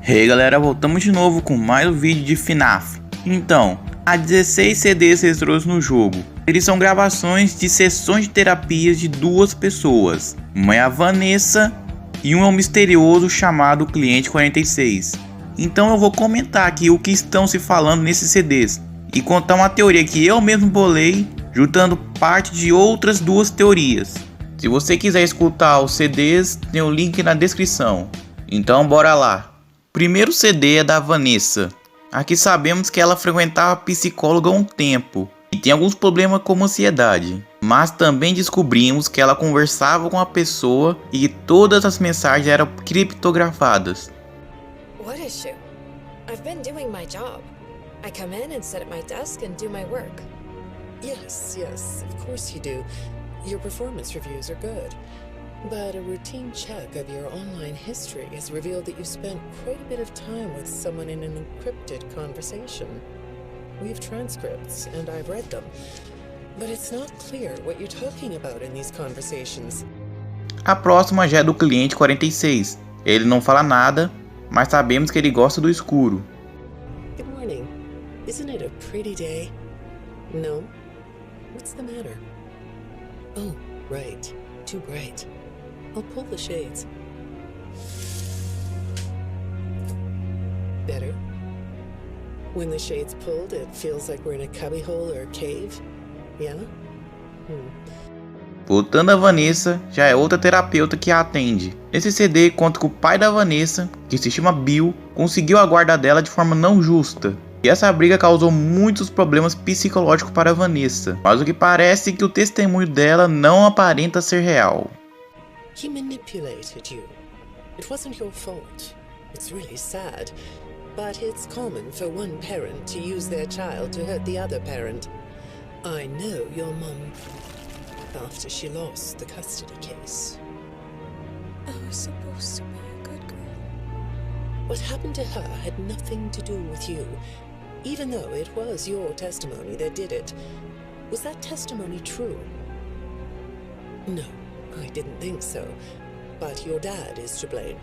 Hey galera, voltamos de novo com mais um vídeo de FNAF. Então, há 16 CDs retrôs no jogo. Eles são gravações de sessões de terapias de duas pessoas. Uma é a Vanessa e um é o misterioso chamado Cliente 46. Então eu vou comentar aqui o que estão se falando nesses CDs e contar uma teoria que eu mesmo bolei, juntando parte de outras duas teorias. Se você quiser escutar os CDs, tem o link na descrição. Então bora lá. Primeiro CD é da Vanessa. Aqui sabemos que ela frequentava psicóloga há um tempo e tem alguns problemas como ansiedade. Mas também descobrimos que ela conversava com a pessoa e que todas as mensagens eram criptografadas. What issue? I've been doing my job. I come in and sit at my desk and do my work. Yes, of course you do. Your performance reviews are good. But a routine check of your online history has revealed that you spent quite a bit of time with someone in an encrypted conversation. We have transcripts, and I've read them. But it's not clear what you're talking about in these conversations. A próxima já é do Cliente 46. Ele não fala nada, mas sabemos que ele gosta do escuro. Good morning. Isn't it a pretty day? No? What's the matter? Oh, right. Too bright. I'll pull the shades. Better? When the shade's pulled, it feels like we're in a cubbyhole or a cave? Yeah? Voltando a Vanessa, já é outra terapeuta que a atende. Nesse CD conta que o pai da Vanessa, que se chama Bill, conseguiu a guarda dela de forma não justa. E essa briga causou muitos problemas psicológicos para Vanessa, mas o que parece é que o testemunho dela não aparenta ser real. He manipulated you. It wasn't your fault. It's really sad, but it's common for one parent to use their child to hurt the other parent. I know your mum, after she lost the custody case. I was supposed to be a good girl. What happened to her had nothing to do with you, even though it was your testimony that did it. Was that testimony true? No, I didn't think so. But your dad is to blame,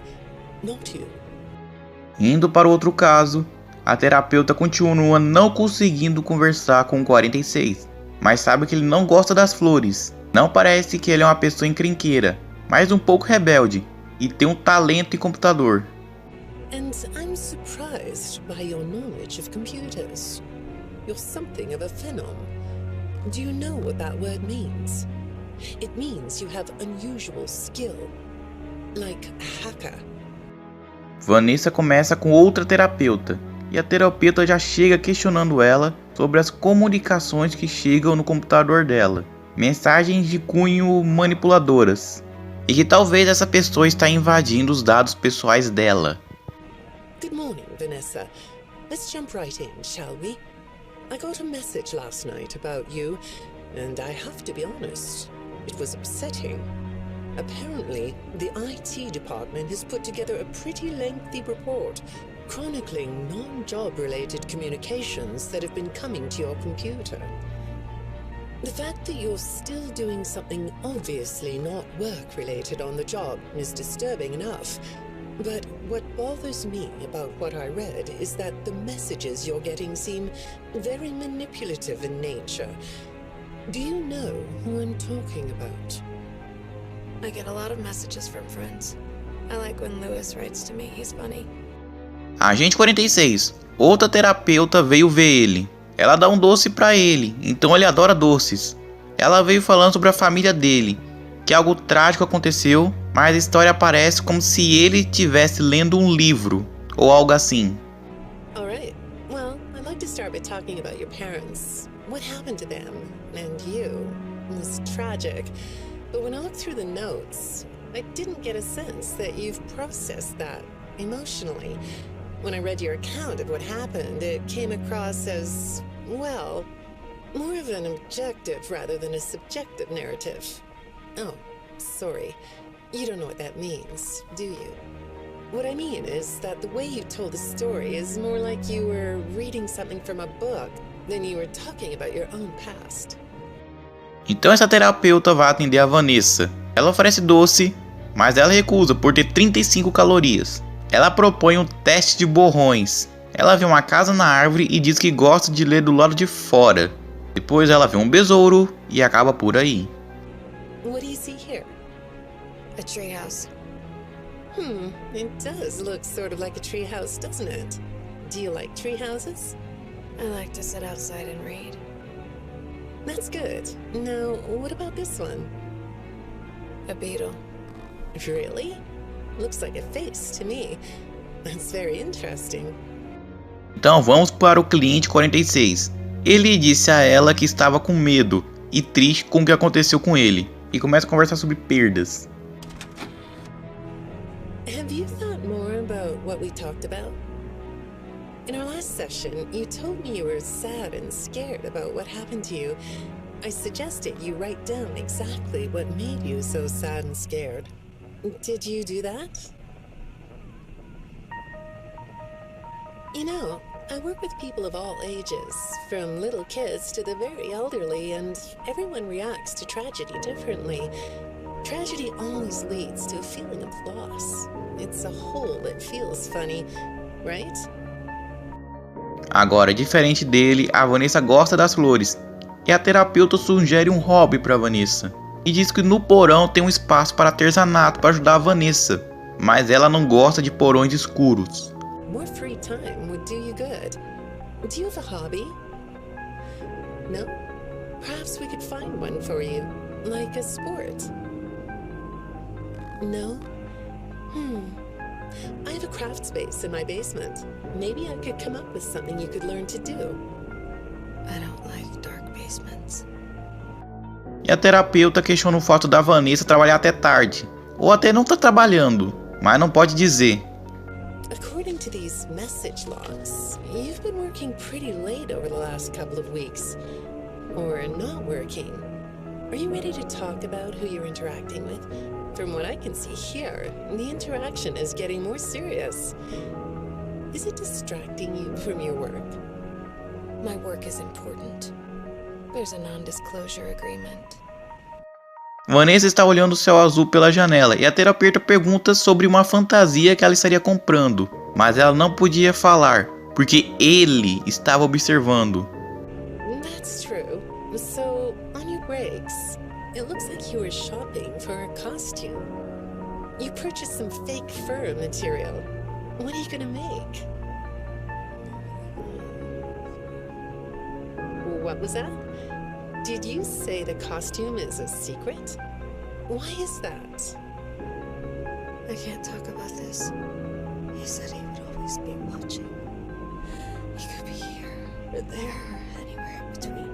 not you. Indo para o outro caso, a terapeuta continua não conseguindo conversar com o 46, mas sabe que ele não gosta das flores. Não parece que ele é uma pessoa encrenqueira, mas um pouco rebelde e tem um talento em computador. And I'm surprised by your knowledge of computers. You're something of a phenom. Do you know what that word means? It means you have unusual skill, like a hacker. Vanessa começa com outra terapeuta, e a terapeuta já chega questionando ela sobre as comunicações que chegam no computador dela, mensagens de cunho manipuladoras, e que talvez essa pessoa está invadindo os dados pessoais dela. Good morning, Vanessa. Let's jump right in, shall we? I got a message last night about you, and I have to be honest, it was upsetting. Apparently, the IT department has put together a pretty lengthy report chronicling non-job related communications that have been coming to your computer. The fact that you're still doing something obviously not work-related on the job is disturbing enough. But what bothers me about what I read is that the messages you're getting seem very manipulative in nature. Do you know who I'm talking about? I get a lot of messages from friends. I like when Lewis writes to me, he's funny. Agente 46, outra terapeuta veio ver ele. Ela dá um doce pra ele, então ele adora doces. Ela veio falando sobre a família dele, que algo trágico aconteceu, mas a história parece como se ele estivesse lendo um livro, ou algo assim. Alright, well, I'd like to start by talking about your parents. What happened to them, and you? It was tragic, but when I looked through the notes, I didn't get a sense that you've processed that emotionally. When I read your account of what happened, it came across as, well, more of an objective rather than a subjective narrative. Oh, sorry. You don't know what that means, do you? What I mean is that the way you told the story is more like you were reading something from a book than you were talking about your own past. Então essa terapeuta vai atender a Vanessa. Ela oferece doce, mas ela recusa por ter 35 calorias. Ela propõe um teste de borrões. Ela vê uma casa na árvore e diz que gosta de ler do lado de fora. Depois ela vê um besouro e acaba por aí. What do you see here? A treehouse. It does look sort of like a tree house, doesn't it? Do you like tree houses? I like to sit outside and read. That's good. Now, what about this one? A beetle. Really? Looks like a face to me. That's very interesting. Então vamos para o cliente 46. Ele disse a ela que estava com medo e triste com o que aconteceu com ele. E começa a conversar sobre perdas. Have you thought more about what we talked about? In our last session, you told me you were sad and scared about what happened to you. I suggested you write down exactly what made you so sad and scared. Did you do that? You know, I work with people of all ages, from little kids to the very elderly, and everyone reacts to tragedy differently. Tragedy always leads to a feeling of loss. It's a hole that feels funny, right? Agora, diferente dele, a Vanessa gosta das flores. E a terapeuta sugere um hobby para Vanessa. E diz que no porão tem um espaço para artesanato para ajudar a Vanessa. Mas ela não gosta de porões escuros. More free time would do you good. Do you have a hobby? No? Perhaps we could find one for you, like a sport. No? I have a craft space in my basement. Maybe I could come up with something you could learn to do. I don't like dark basements. E a terapeuta questiona o fato da Vanessa trabalhar até tarde. Ou até não tá trabalhando, mas não pode dizer. According to these message logs, you've been working pretty late over the last couple of weeks. Or not working. Are you ready to talk about who you're interacting with? From what I can see here, the interaction is getting more serious. Is it distracting you from your work? My work is important. There's a non-disclosure agreement. Vanessa está olhando o céu azul pela janela e a terapeuta pergunta sobre uma fantasia que ela estaria comprando, mas ela não podia falar, porque ele estava observando. That's true. So, on your breaks, it looks like you were shopping for a costume. You purchased some fake fur material. What are you gonna make? What was that? Did you say the costume is a secret? Why is that? I can't talk about this. He said he would always be watching. He could be here, or there, or anywhere in between.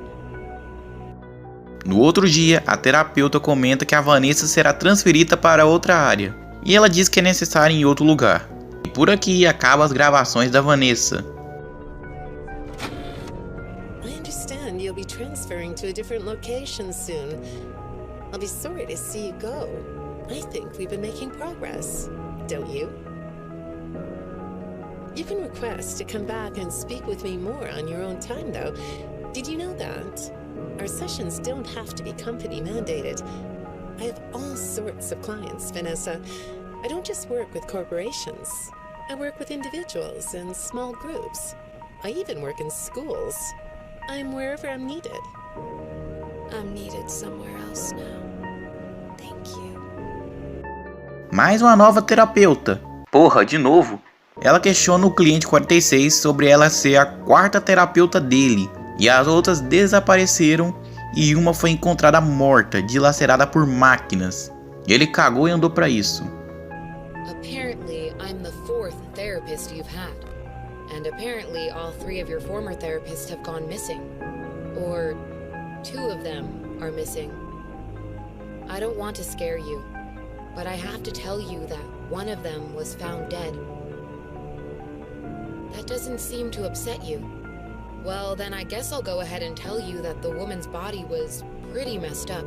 No outro dia, a terapeuta comenta que a Vanessa será transferida para outra área. E ela diz que é necessária em outro lugar. E por aqui acabam as gravações da Vanessa. You'll be transferring to a different location soon. I'll be sorry to see you go. I think we've been making progress, don't you? You can request to come back and speak with me more on your own time, though. Did you know that? Our sessions don't have to be company mandated. I have all sorts of clients, Vanessa. I don't just work with corporations. I work with individuals and small groups. I even work in schools. I'm wherever I'm needed. I'm needed somewhere else now. Thank you. Mais uma nova terapeuta. Porra, de novo. Ela questiona o cliente 46 sobre ela ser a quarta terapeuta dele. E as outras desapareceram e uma foi encontrada morta, dilacerada por máquinas. E ele cagou e andou pra isso. Apparently, I'm the fourth therapist you've had. And apparently all three of your former therapists have gone missing. Or two of them are missing. I don't want to scare you, but I have to tell you that one of them was found dead. That doesn't seem to upset you. Well, then I guess I'll go ahead and tell you that the woman's body was pretty messed up.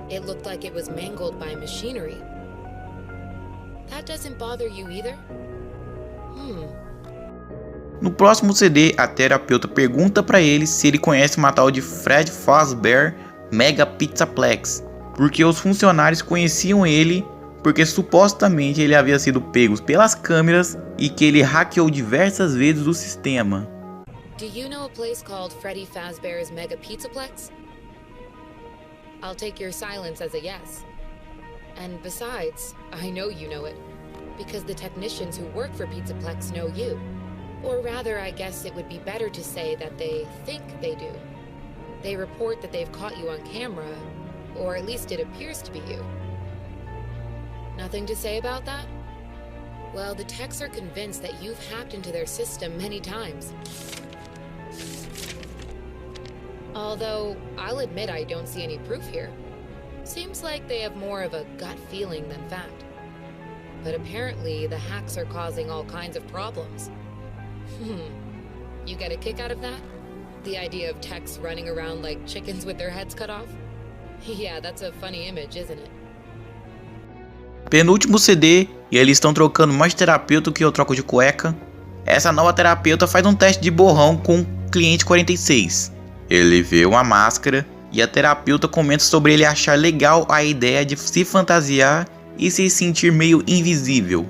It looked like it was mangled by machinery. That doesn't bother you either? No próximo CD, a terapeuta pergunta pra ele se ele conhece uma tal de Fred Fazbear Mega Pizzaplex, porque os funcionários conheciam ele porque supostamente ele havia sido pego pelas câmeras e que ele hackeou diversas vezes o sistema. Do you know a place called Freddy Fazbear's Mega Pizzaplex? I'll take your silence as a yes. And besides, I know you know it, because the technicians who work for Pizzaplex know you. Or rather, I guess it would be better to say that they think they do. They report that they've caught you on camera, or at least it appears to be you. Nothing to say about that? Well, the techs are convinced that you've hacked into their system many times. Although, I'll admit I don't see any proof here. Seems like they have more of a gut feeling than fact. But apparently, the hacks are causing all kinds of problems. You get a kick out of that? The idea of techs running around like chickens with their heads cut off? Yeah, that's a funny image, isn't it? Penúltimo CD, e eles estão trocando mais terapeuta que eu troco de cueca. Essa nova terapeuta faz um teste de borrão com o cliente 46. Ele vê uma máscara e a terapeuta comenta sobre ele achar legal a ideia de se fantasiar e se sentir meio invisível.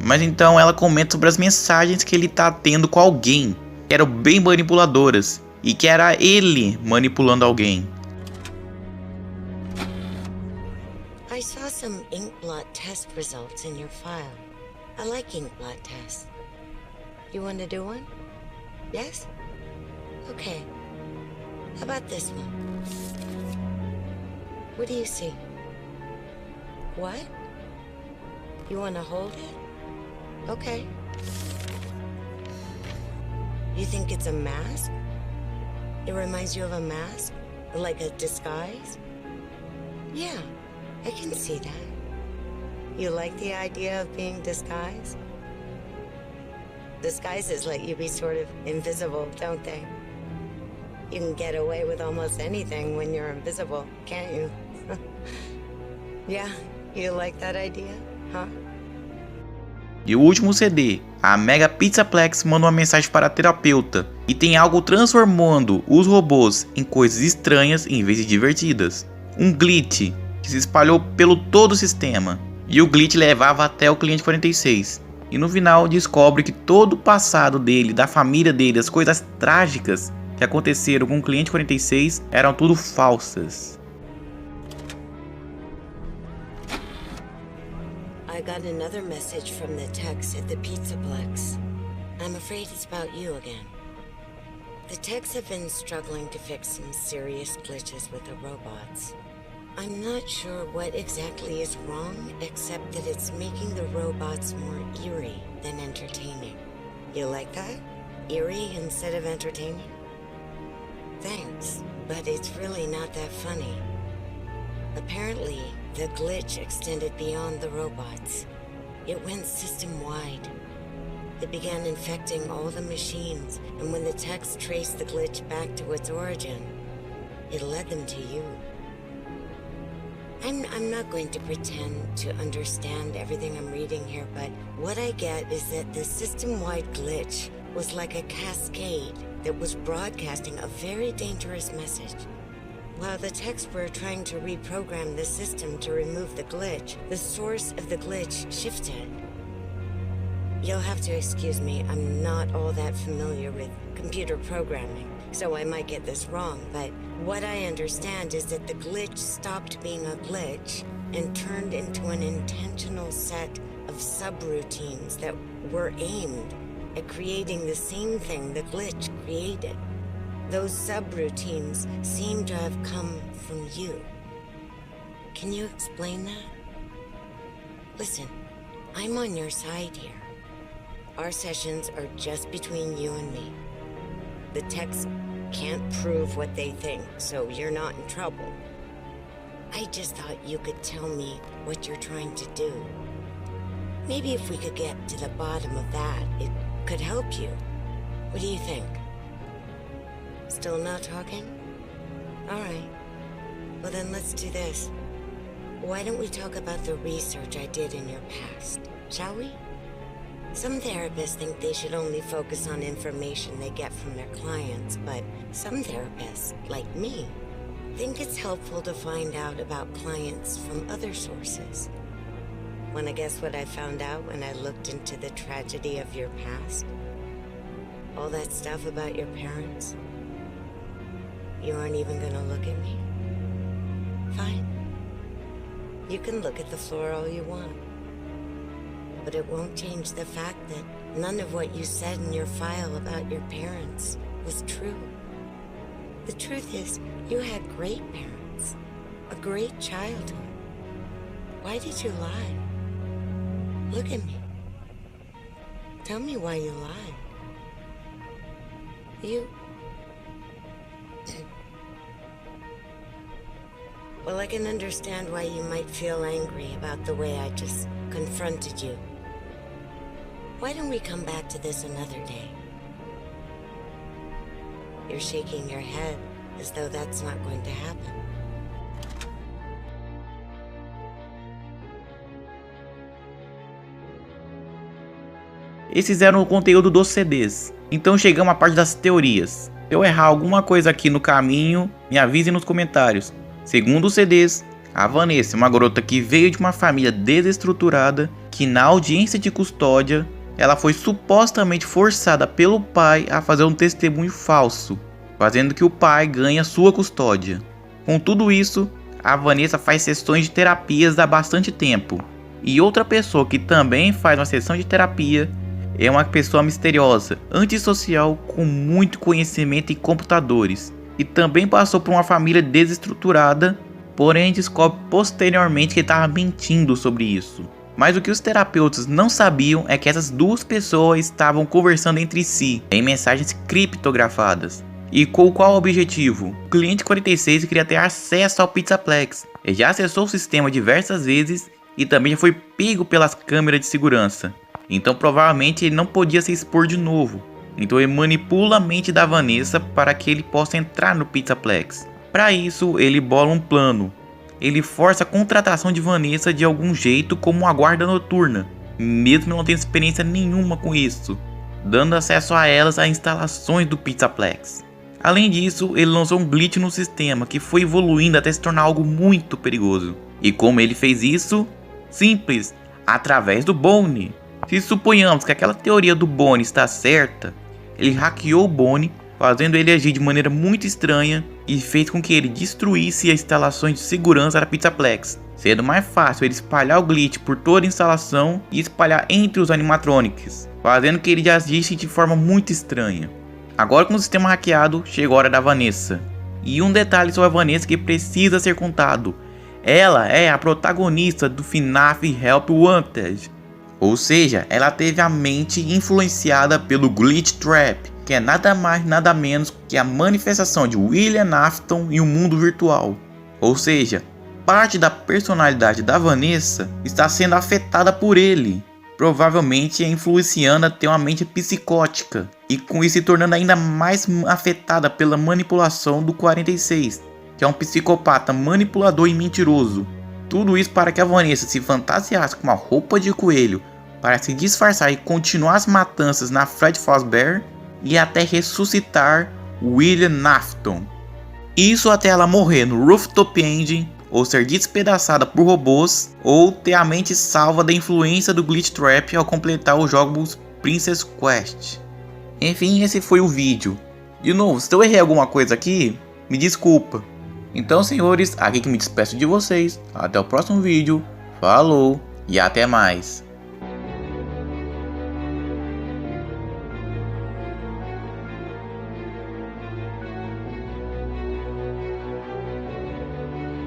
Mas então ela comenta sobre as mensagens que ele tá tendo com alguém, que eram bem manipuladoras, e que era ele manipulando alguém. I saw some ink blot test results in your file. I like ink blot tests. You want to do one? Yes? Okay. How about this one? What do you see? What? You want to hold it? Okay. You think it's a mask? It reminds you of a mask? Like a disguise? Yeah, I can see that. You like the idea of being disguised? Disguises let you be sort of invisible, don't they? You can get away with almost anything when you're invisible, can't you? Yeah, you like that idea, huh? E o último CD, a Mega Pizzaplex manda uma mensagem para a terapeuta e tem algo transformando os robôs em coisas estranhas em vez de divertidas. Um glitch que se espalhou pelo todo o sistema, e o glitch levava até o cliente 46. E no final descobre que todo o passado dele, da família dele, as coisas trágicas que aconteceram com o cliente 46 eram tudo falsas. I got another message from the techs at the Pizzaplex. I'm afraid it's about you again. The techs have been struggling to fix some serious glitches with the robots. I'm not sure what exactly is wrong, except that it's making the robots more eerie than entertaining. You like that? Eerie instead of entertaining? Thanks, but it's really not that funny. Apparently, the glitch extended beyond the robots. It went system-wide. It began infecting all the machines, and when the techs traced the glitch back to its origin, it led them to you. I'm not going to pretend to understand everything I'm reading here, but what I get is that the system-wide glitch was like a cascade that was broadcasting a very dangerous message. While the techs were trying to reprogram the system to remove the glitch, the source of the glitch shifted. You'll have to excuse me, I'm not all that familiar with computer programming, so I might get this wrong, but what I understand is that the glitch stopped being a glitch and turned into an intentional set of subroutines that were aimed at creating the same thing the glitch created. Those subroutines seem to have come from you. Can you explain that? Listen, I'm on your side here. Our sessions are just between you and me. The techs can't prove what they think, so you're not in trouble. I just thought you could tell me what you're trying to do. Maybe if we could get to the bottom of that, it could help you. What do you think? Still not talking? All right. Well then let's do this. Why don't we talk about the research I did in your past, shall we? Some therapists think they should only focus on information they get from their clients, but some therapists, like me, think it's helpful to find out about clients from other sources. Wanna guess what I found out when I looked into the tragedy of your past? All that stuff about your parents? You aren't even gonna look at me? Fine. You can look at the floor all you want. But it won't change the fact that none of what you said in your file about your parents was true. The truth is, you had great parents, a great childhood. Why did you lie? Look at me. Tell me why you lied. Well, I can understand why you might feel angry about the way I just confronted you. Why don't we come back to this another day? You're shaking your head as though that's not going to happen. Esses eram o conteúdo dos CDs. Então chegamos à parte das teorias. Se eu errar alguma coisa aqui no caminho, me avise nos comentários. Segundo os CDs, a Vanessa, uma garota que veio de uma família desestruturada, que na audiência de custódia, ela foi supostamente forçada pelo pai a fazer um testemunho falso, fazendo que o pai ganhe a sua custódia. Com tudo isso, a Vanessa faz sessões de terapias há bastante tempo. E outra pessoa que também faz uma sessão de terapia é uma pessoa misteriosa, antissocial, com muito conhecimento em computadores. E também passou por uma família desestruturada, porém descobre posteriormente que ele estava mentindo sobre isso. Mas o que os terapeutas não sabiam é que essas duas pessoas estavam conversando entre si, em mensagens criptografadas. E com qual objetivo? O cliente 46 queria ter acesso ao Pizzaplex. Ele já acessou o sistema diversas vezes e também já foi pego pelas câmeras de segurança. Então provavelmente ele não podia se expor de novo. Então ele manipula a mente da Vanessa para que ele possa entrar no Pizzaplex. Para isso ele bola um plano. Ele força a contratação de Vanessa de algum jeito como uma guarda noturna, mesmo não tendo experiência nenhuma com isso, dando acesso a elas às instalações do Pizzaplex. Além disso, ele lançou um glitch no sistema que foi evoluindo até se tornar algo muito perigoso. E como ele fez isso? Simples, através do Bonnie. Se suponhamos que aquela teoria do Bonnie está certa, ele hackeou o Bonnie, fazendo ele agir de maneira muito estranha e fez com que ele destruísse as instalações de segurança da Pizzaplex, sendo mais fácil ele espalhar o glitch por toda a instalação e espalhar entre os animatronics, fazendo que ele agisse de forma muito estranha. Agora com o sistema hackeado, chegou a hora da Vanessa. E um detalhe sobre a Vanessa que precisa ser contado: ela é a protagonista do FNAF Help Wanted. Ou seja, ela teve a mente influenciada pelo Glitch Trap, que é nada mais nada menos que a manifestação de William Afton em um mundo virtual. Ou seja, parte da personalidade da Vanessa está sendo afetada por ele, provavelmente influenciando a ter uma mente psicótica, e com isso se tornando ainda mais afetada pela manipulação do 46, que é um psicopata manipulador e mentiroso. Tudo isso para que a Vanessa se fantasiasse com uma roupa de coelho para se disfarçar e continuar as matanças na Fred Fazbear e até ressuscitar William Afton. Isso até ela morrer no Rooftop Engine, ou ser despedaçada por robôs, ou ter a mente salva da influência do Glitch Trap ao completar os jogos Princess Quest. Enfim, esse foi o vídeo. De novo, se eu errei alguma coisa aqui, me desculpa. Então, senhores, aqui que me despeço de vocês. Até o próximo vídeo. Falou e até mais.